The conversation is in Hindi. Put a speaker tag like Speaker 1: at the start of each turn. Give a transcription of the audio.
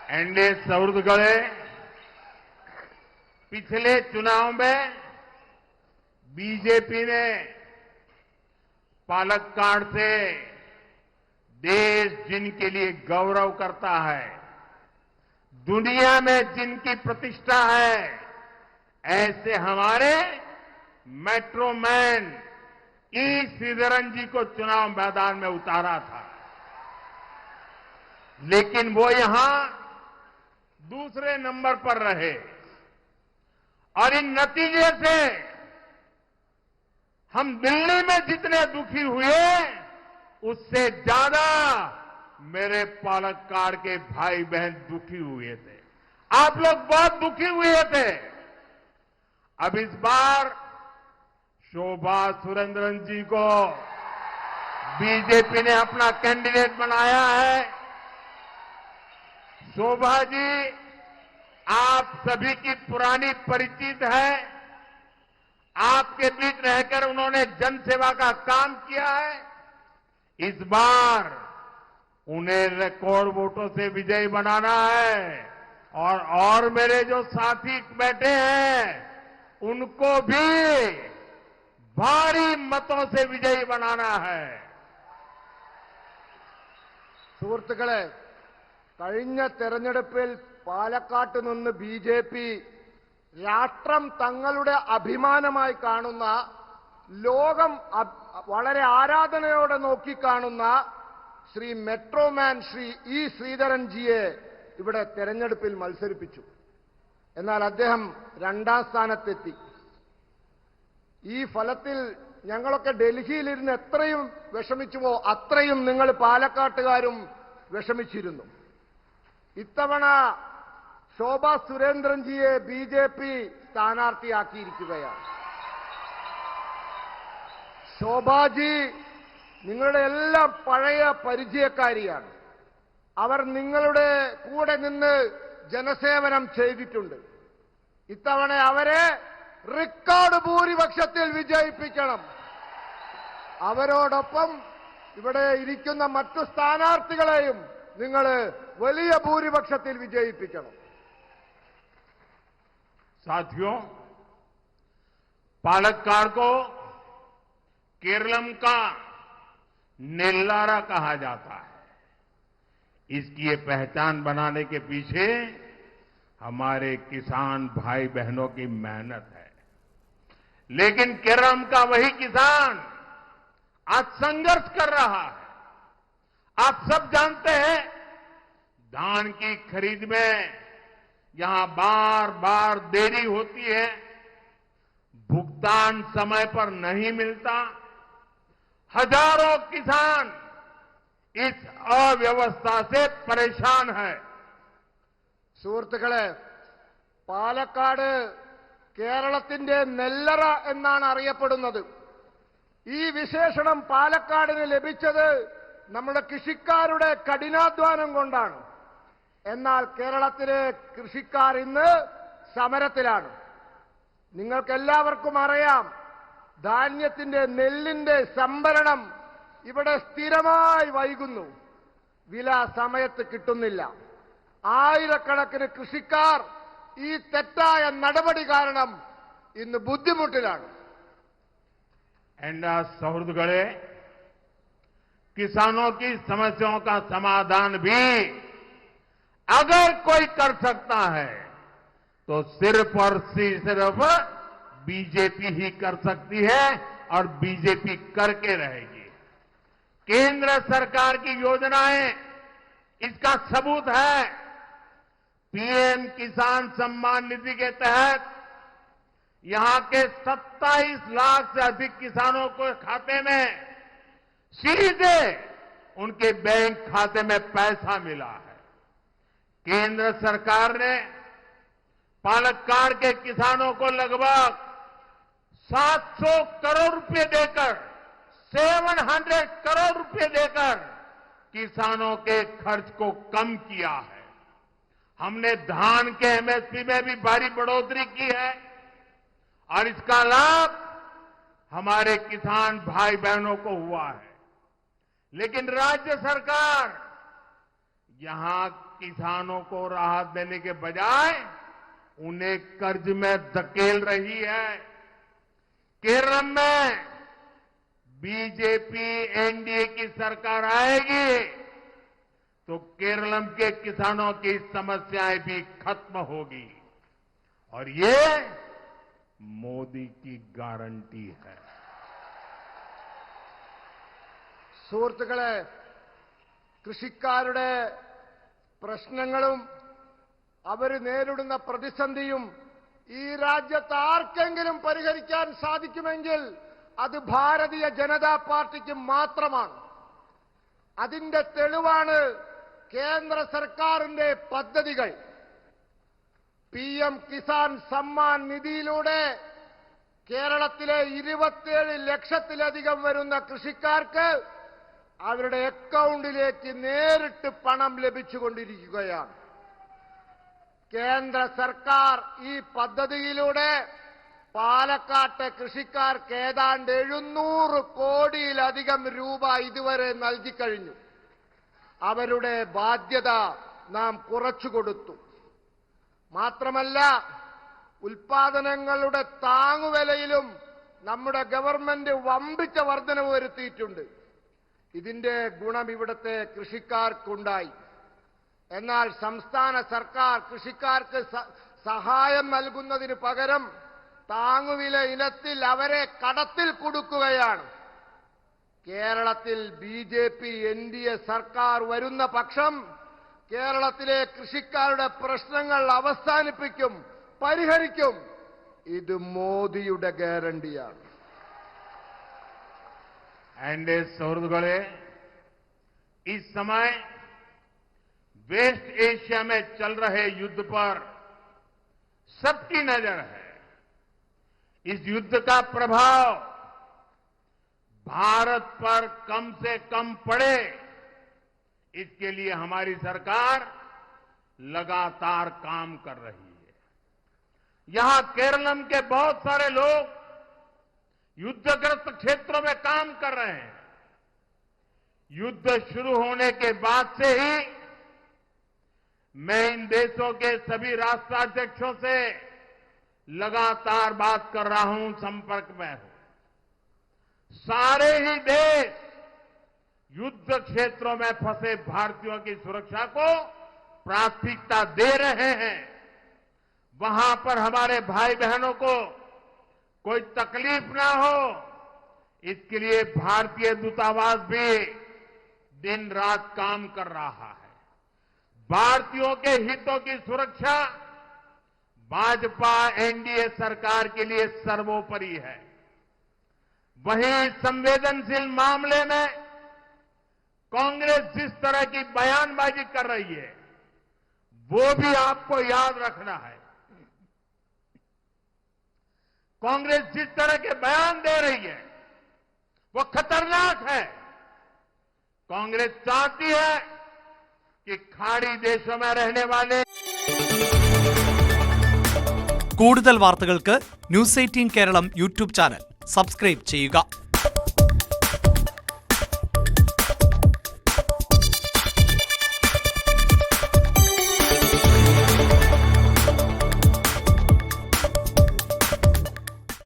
Speaker 1: एनडीए सौहृदगढ़े पिछले चुनाव में बीजेपी ने पालक्काड़ से देश जिनके लिए गौरव करता है, दुनिया में जिनकी प्रतिष्ठा है, ऐसे हमारे मेट्रो मैन ई श्रीधरन जी को चुनाव मैदान में उतारा था। लेकिन वो यहां दूसरे नंबर पर रहे और इन नतीजे से हम दिल्ली में जितने दुखी हुए उससे ज्यादा मेरे पालक्काड़ के भाई बहन दुखी हुए थे। आप लोग बहुत दुखी हुए थे। अब इस बार शोभा सुरेंद्रन जी को बीजेपी ने अपना कैंडिडेट बनाया है। शोभा जी आप सभी की पुरानी परिचित है। आपके बीच रहकर उन्होंने जनसेवा का काम किया है। इस बार उन्हें रिकॉर्ड वोटों से विजयी बनाना है और मेरे जो साथी बैठे हैं उनको भी भारी मतों से विजयी बनाना है।
Speaker 2: സുഹൃത്തുക്കളെ, കഴിഞ്ഞ തെരഞ്ഞെടുപ്പിൽ പാലക്കാട്ട് നിന്ന് ബിജെപി രാഷ്ട്രം തങ്ങളുടെ അഭിമാനമായി കാണുന്ന, ലോകം വളരെ ആരാധനയോടെ നോക്കിക്കാണുന്ന ശ്രീ മെട്രോമാൻ ശ്രീ ഇ ശ്രീധരൻജിയെ ഇവിടെ തെരഞ്ഞെടുപ്പിൽ മത്സരിപ്പിച്ചു. എന്നാൽ അദ്ദേഹം രണ്ടാം സ്ഥാനത്തെത്തി. ഈ ഫലത്തിൽ ഞങ്ങളൊക്കെ ഡൽഹിയിലിരുന്ന് എത്രയും വിഷമിച്ചുവോ അത്രയും നിങ്ങൾ പാലക്കാട്ടുകാരും വിഷമിച്ചിരുന്നു. ഇത്തവണ ശോഭാ സുരേന്ദ്രൻജിയെ ബിജെപി സ്ഥാനാർത്ഥിയാക്കിയിരിക്കുകയാണ്. ശോഭാജി നിങ്ങളുടെ എല്ലാം പഴയ പരിചയക്കാരിയാണ്. അവർ നിങ്ങളുടെ കൂടെ നിന്ന് ജനസേവനം ചെയ്തിട്ടുണ്ട്. ഇത്തവണ അവരെ റെക്കോർഡ് ഭൂരിപക്ഷത്തിൽ വിജയിപ്പിക്കണം. അവരോടൊപ്പം ഇവിടെ ഇരിക്കുന്ന മറ്റു സ്ഥാനാർത്ഥികളെയും നിങ്ങൾ വലിയ ഭൂരിപക്ഷത്തിൽ വിജയിപ്പിക്കണം.
Speaker 1: साथियों, पालक्काड़ को केरलम का नेल्लारा कहा जाता है। इसकी ये पहचान बनाने के पीछे हमारे किसान भाई बहनों की मेहनत है। लेकिन केरलम का वही किसान आज संघर्ष कर रहा है। आप सब जानते हैं, धान की खरीद में यहां बार बार देरी होती है, भुगतान समय पर नहीं मिलता। हजारों किसान इस अव्यवस्था से परेशान है।
Speaker 2: സുഹൃത്തുക്കളെ, പാലക്കാട് കേരളത്തിന്റെ നെല്ലറ എന്നാണ് അറിയപ്പെടുന്നത്. ഈ വിശേഷണം പാലക്കാടിന് ലഭിച്ചത് നമ്മുടെ കൃഷിക്കാരുടെ കഠിനാധ്വാനം കൊണ്ടാണ്. എന്നാൽ കേരളത്തിലെ കൃഷിക്കാർ ഇന്ന് സമരത്തിലാണ്. നിങ്ങൾക്കെല്ലാവർക്കും അറിയാം, ധാന്യത്തിന്റെ നെല്ലിന്റെ സംഭരണം ഇവിടെ സ്ഥിരമായി വൈകുന്നു. വില സമയത്ത് കിട്ടുന്നില്ല. ആയിരക്കണക്കിന് കൃഷിക്കാർ ഈ തെറ്റായ നടപടി കാരണം ഇന്ന് ബുദ്ധിമുട്ടിലാണ്.
Speaker 1: एंडा सौहृदगढ़े किसानों की समस्याओं का समाधान भी अगर कोई कर सकता है तो सिर्फ और सिर्फ बीजेपी ही कर सकती है और बीजेपी करके रहेगी। केंद्र सरकार की योजनाएं इसका सबूत है। पीएम किसान सम्मान निधि के तहत यहां के 27 लाख से अधिक किसानों को खाते में सीधे उनके बैंक खाते में पैसा मिला है। केंद्र सरकार ने पालक्काड़ के किसानों को लगभग 700 करोड़ रुपए देकर 700 करोड़ रुपए देकर किसानों के खर्च को कम किया है। हमने धान के एमएसपी में भी भारी बढ़ोतरी की है और इसका लाभ हमारे किसान भाई बहनों को हुआ है। लेकिन राज्य सरकार यहां किसानों को राहत देने के बजाय उन्हें कर्ज में धकेल रही है। केरल में बीजेपी एनडीए की सरकार आएगी तो केरल के किसानों की समस्याएं भी खत्म होगी और ये मोदी की गारंटी है।
Speaker 2: സുഹൃത്തുക്കളെ, കൃഷിക്കാരുടെ പ്രശ്നങ്ങളും അവർ നേരിടുന്ന പ്രതിസന്ധിയും ഈ രാജ്യത്ത് ആർക്കെങ്കിലും പരിഹരിക്കാൻ സാധിക്കുമെങ്കിൽ അത് ഭാരതീയ ജനതാ പാർട്ടിക്ക് മാത്രമാണ്. അതിന്റെ തെളിവാണ് കേന്ദ്ര സർക്കാരിന്റെ പദ്ധതികൾ. PM കിസാൻ സമ്മാൻ നിധിയിലൂടെ കേരളത്തിലെ 27 ലക്ഷത്തിലധികം വരുന്ന കൃഷിക്കാർക്ക് അവരുടെ അക്കൗണ്ടിലേക്ക് നേരിട്ട് പണം ലഭിച്ചുകൊണ്ടിരിക്കുകയാണ്. കേന്ദ്ര സർക്കാർ ഈ പദ്ധതിയിലൂടെ പാലക്കാട്ടെ കൃഷിക്കാർക്ക് ഏതാണ്ട് 700 കോടിയിലധികം രൂപ ഇതുവരെ നൽകിക്കഴിഞ്ഞു. അവരുടെ ബാധ്യത നാം കുറച്ചുകൊടുത്തു. മാത്രമല്ല, ഉൽപാദനങ്ങളുടെ താങ്ങുവിലയിലും നമ്മുടെ ഗവൺമെന്റ് വമ്പിച്ച വർധനവ് വരുത്തിയിട്ടുണ്ട്. ഇതിന്റെ ഗുണം ഇവിടുത്തെ കൃഷിക്കാർക്കുണ്ടായി. എന്നാൽ സംസ്ഥാന സർക്കാർ കൃഷിക്കാർക്ക് സഹായം നൽകുന്നതിന് പകരം താങ്ങുവില ഇനത്തിൽ അവരെ കടത്തിൽ കുടുക്കുകയാണ്. കേരളത്തിൽ BJP NDA സർക്കാർ വരുന്ന പക്ഷം കേരളത്തിലെ കൃഷിക്കാരുടെ പ്രശ്നങ്ങൾ അവസാനിപ്പിക്കും, പരിഹരിക്കും. ഇത് മോദിയുടെ ഗ്യാരണ്ടിയാണ്.
Speaker 1: एनडीए सुहृदगणे, इस समय वेस्ट एशिया में चल रहे युद्ध पर सबकी नजर है। इस युद्ध का प्रभाव भारत पर कम से कम पड़े, इसके लिए हमारी सरकार लगातार काम कर रही है। यहां केरलम के बहुत सारे लोग युद्धग्रस्त क्षेत्रों में काम कर रहे हैं। युद्ध शुरू होने के बाद से ही मैं इन देशों के सभी राष्ट्राध्यक्षों से लगातार बात कर रहा हूं, संपर्क में हूं। सारे ही देश युद्ध क्षेत्रों में फंसे भारतीयों की सुरक्षा को प्राथमिकता दे रहे हैं। वहां पर हमारे भाई बहनों को कोई तकलीफ ना हो, इसके लिए भारतीय दूतावास भी दिन रात काम कर रहा है। भारतीयों के हितों की सुरक्षा भाजपा एनडीए सरकार के लिए सर्वोपरि है। वहीं संवेदनशील मामले में कांग्रेस जिस तरह की बयानबाजी कर रही है, वो भी आपको याद रखना है। कांग्रेस जिस तरह के बयान दे रही है वो खतरनाक है। कांग्रेस चाहती है कि खाड़ी देशों में रहने वाले
Speaker 3: കൂടുതൽ വാർത്തകൾക്ക് News 18 Keralam YouTube channel subscribe ചെയ്യുക.